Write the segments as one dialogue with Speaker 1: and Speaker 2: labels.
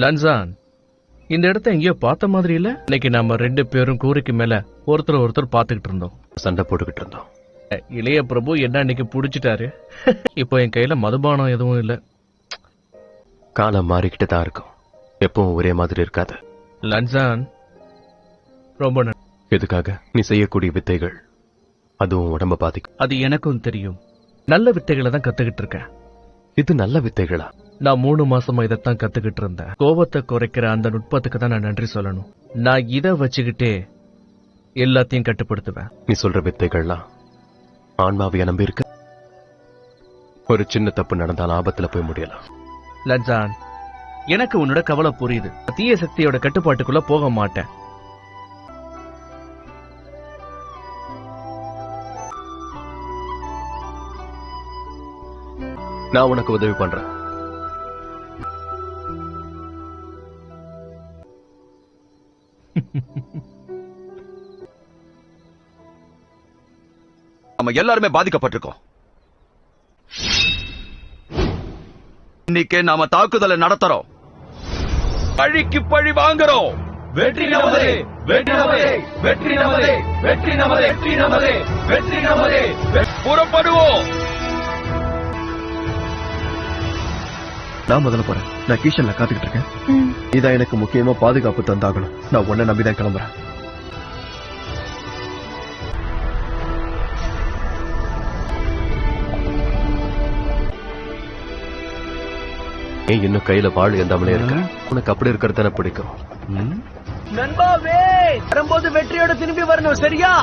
Speaker 1: லன்சான், இந்த இடத்த எங்கேயோ பார்த்த மாதிரி இல்ல. இன்னைக்கு நாம 2 பேரும் கூரைக்கு மேல ஒருத்தர் பாத்துக்கிட்டு இருந்தோம்,
Speaker 2: சண்டை போட்டுக்கிட்டு இருந்தோம்.
Speaker 1: இளைய பிரபு என்ன அன்னைக்கு புடிச்சிட்டாரு. இப்போ என் கையில மதுபானம் எதுவும் இல்ல.
Speaker 2: காலம் மாறிக்கிட்டு தான் இருக்கும், எப்பவும் ஒரே மாதிரி இருக்காது.
Speaker 1: லன்சான், ரொம்ப
Speaker 2: எதுக்காக? நீ செய்யக்கூடிய வித்தைகள் அதுவும் உடம்ப பாதிக்கும்.
Speaker 1: அது எனக்கும் தெரியும். நல்ல வித்தைகளை தான் கத்துக்கிட்டு இருக்கேன்.
Speaker 2: இது நல்ல வித்தைகளா?
Speaker 1: நான் 3 மாசமா இதைத்தான் கத்துக்கிட்டு இருந்தேன். கோபத்தை குறைக்கிற அந்த நுட்பத்துக்கு தான் நான் நன்றி சொல்லணும். நான் இதை வச்சுக்கிட்டே எல்லாத்தையும் கட்டுப்படுத்துவேன்.
Speaker 2: நீ சொல்ற வித்தைகள்லாம் ஆன்மாவைய நம்பி இருக்கு. ஒரு சின்ன தப்பு நடந்தாலும் ஆபத்துல போய் முடியலாம்.
Speaker 1: லன்சான், எனக்கு உன்னோட கவலை புரியுது. தீய சக்தியோட கட்டுப்பாட்டுக்குள்ள போக மாட்டேன்.
Speaker 2: நான் உனக்கு உதவி பண்றேன்.
Speaker 3: நம்ம எல்லாருமே பாதிக்கப்பட்டிருக்கோம். இன்னைக்கு நாம தாக்குதலை நடத்துறோம், பழிக்கு பழி வாங்குறோம். வெற்றி நமதே, வெற்றி நமதே, வெற்றி நமதே, வெற்றி நமதே, வெற்றி நமதே, வெற்றி நமதே. புறப்படுவோம்.
Speaker 4: நான் முதல்ல போறேன். நான் கிச்சன்ல காத்துக்கிட்டு இருக்கேன். இதான் எனக்கு முக்கியமா பாதுகாப்பு தந்தாகணும். நான் உன்னை நம்பிதான் கிளம்புறேன்.
Speaker 2: இன்னும் கையில வாழ் எந்தாமலே இருக்க. உனக்கு அப்படி இருக்கிறது தானே பிடிக்கும்.
Speaker 1: நண்பாவே, வரும்போது வெற்றியோட திரும்பி வரணும், சரியா?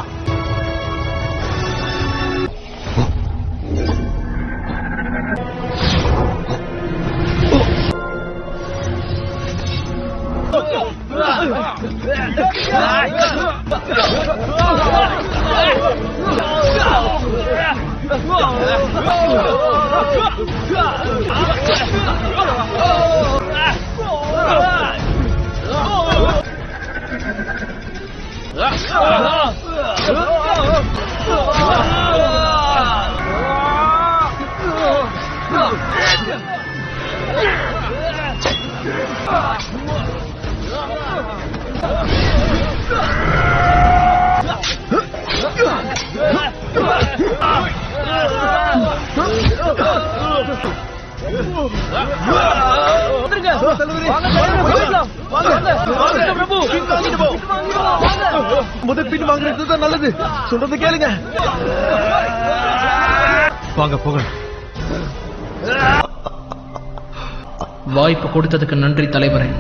Speaker 4: முதல் பின் வாங்குறது தான் நல்லது. சொல்றது கேளுங்க.
Speaker 1: வாங்க போகலாம். வாய்ப்பு கொடுத்ததுக்கு நன்றி தலைவரே.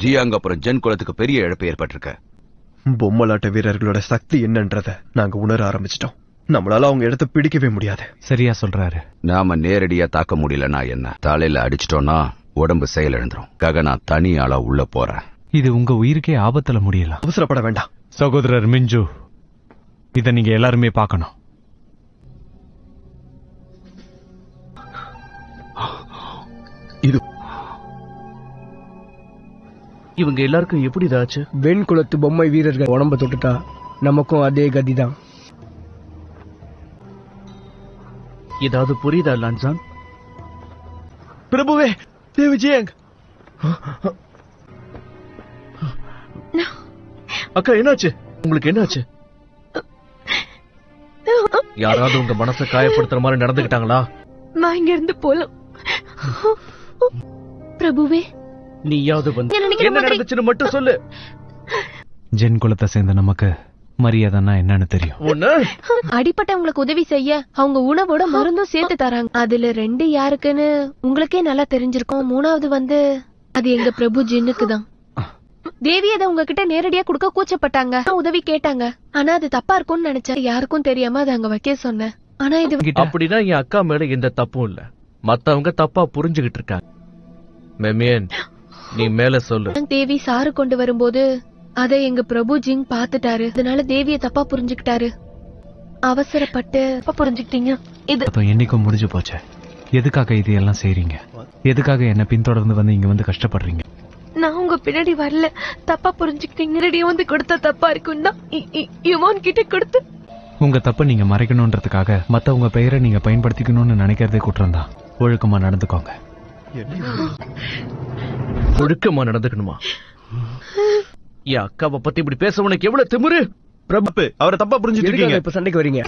Speaker 3: ஜியாங் அப்புறம் ஜென் குலத்துக்கு பெரிய இழப்பு ஏற்பட்டிருக்க.
Speaker 4: பொம்மலாட்ட வீரர்களோட சக்தி என்னன்றத நாங்க உணர ஆரம்பிச்சிட்டோம். நம்மளால அவங்க இடத்த பிடிக்கவே முடியாது.
Speaker 5: சரியா சொல்றாரு.
Speaker 3: நாம நேரடியா தாக்க முடியலன்னா என்ன, தலையில அடிச்சிட்டோம்னா உடம்பு செயலிழந்துரும். நான் தனி ஆளா உள்ள போறேன்.
Speaker 5: இது உங்க உயிருக்கே ஆபத்துல முடியலாம்.
Speaker 4: அவசரப்பட வேண்டாம்.
Speaker 5: சகோதரர் மிஞ்சு, இத நீங்க எல்லாருமே பார்க்கணும்.
Speaker 4: இது
Speaker 1: இவங்க எல்லாருக்கும் எப்படி இதாச்சு?
Speaker 6: வெண் குலத்து பொம்மை வீரர்கள் உடம்ப தொட்டுட்டா நமக்கும் அதே கதிதான்.
Speaker 1: ஏதாவது புரியுதா லன்சான்?
Speaker 4: பிரபுவே, தேவிஜியங்.
Speaker 1: அக்கா, என்னாச்சு உங்களுக்கு? என்னாச்சு? யாராவது உங்க மனசை காயப்படுத்துற மாதிரி நடந்துக்கிட்டாங்களா?
Speaker 7: நான் இங்க இருந்து போலாம். பிரபுவே,
Speaker 1: நீயாவது வந்து என்ன நடந்துச்சுன்னு மட்டும் சொல்லு.
Speaker 5: ஜென் குலத்தை சேர்ந்த நமக்கு மரியாதைன்னா என்னன்னு தெரியும்.
Speaker 7: அடிப்பட்டவங்களுக்கு உதவி செய்ய அவங்க உணவோட மருந்தும் சேர்த்து தராங்க. அதுல 2 யாருக்குன்னு உங்களுக்கே நல்லா தெரிஞ்சிருக்கும். 3வது வந்து அது எங்க பிரபு ஜின்னுக்கு தான். தேவி அதை உங்ககிட்ட நேரடியா கொடுக்க கூச்சப்பட்டாங்க. உதவி கேட்டாங்க. ஆனா அது தப்பா இருக்கும்னு நினைச்சேன். யாருக்கும் தெரியாம அதை அங்க வைக்க சொன்னேன். ஆனா இது
Speaker 1: அப்படின்னா என் அக்கா மேல எந்த தப்பும் இல்ல. மத்தவங்க தப்பா புரிஞ்சுகிட்டு இருக்காங்க. மெமியன், நீ மேல சொல்லு.
Speaker 7: தேவி சாறு கொண்டு வரும்போது அதை எங்க பிரபு ஜிங் பாத்துட்டாரு. அதனால தேவிய தப்பா புரிஞ்சுக்கிட்டாரு. அவசரப்பட்டு தப்பா புரிஞ்சுக்கிட்டீங்க. இது
Speaker 5: என்னைக்கும் முடிஞ்சு போச்சு. எதுக்காக இது எல்லாம் செய்றீங்க? எதுக்காக என்ன பின்தொடர்ந்து வந்து இங்க வந்து கஷ்டப்படுறீங்க?
Speaker 7: நான் உங்க பின்னாடி வரல, தப்பா புரிஞ்சுக்கிட்டீங்க. ரெடியா வந்து கொடுத்தா தப்பா இருக்கும் தான் யுவான் கிட்ட கொடுத்து.
Speaker 5: உங்க தப்ப நீங்க மறைக்கணும்ன்றதுக்காக மத்தவங்க பெயரை நீங்க பயன்படுத்திக்கணும்னு நினைக்கிறதே குற்றம் தான். ஒழுக்கமா நடந்துக்கோங்க.
Speaker 1: ஒழுக்கமா நடந்துக்கணுமா? என் அக்காவை பத்தி இப்படி பேச உனக்கு எவ்வளவு திமிரு?
Speaker 3: பிரபு, அவரை தப்பா புரிஞ்சுட்டு இருக்கீங்க.
Speaker 6: இப்ப சண்டைக்கு வரீங்க?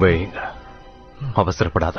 Speaker 2: வைங்க, அவசரப்படாத.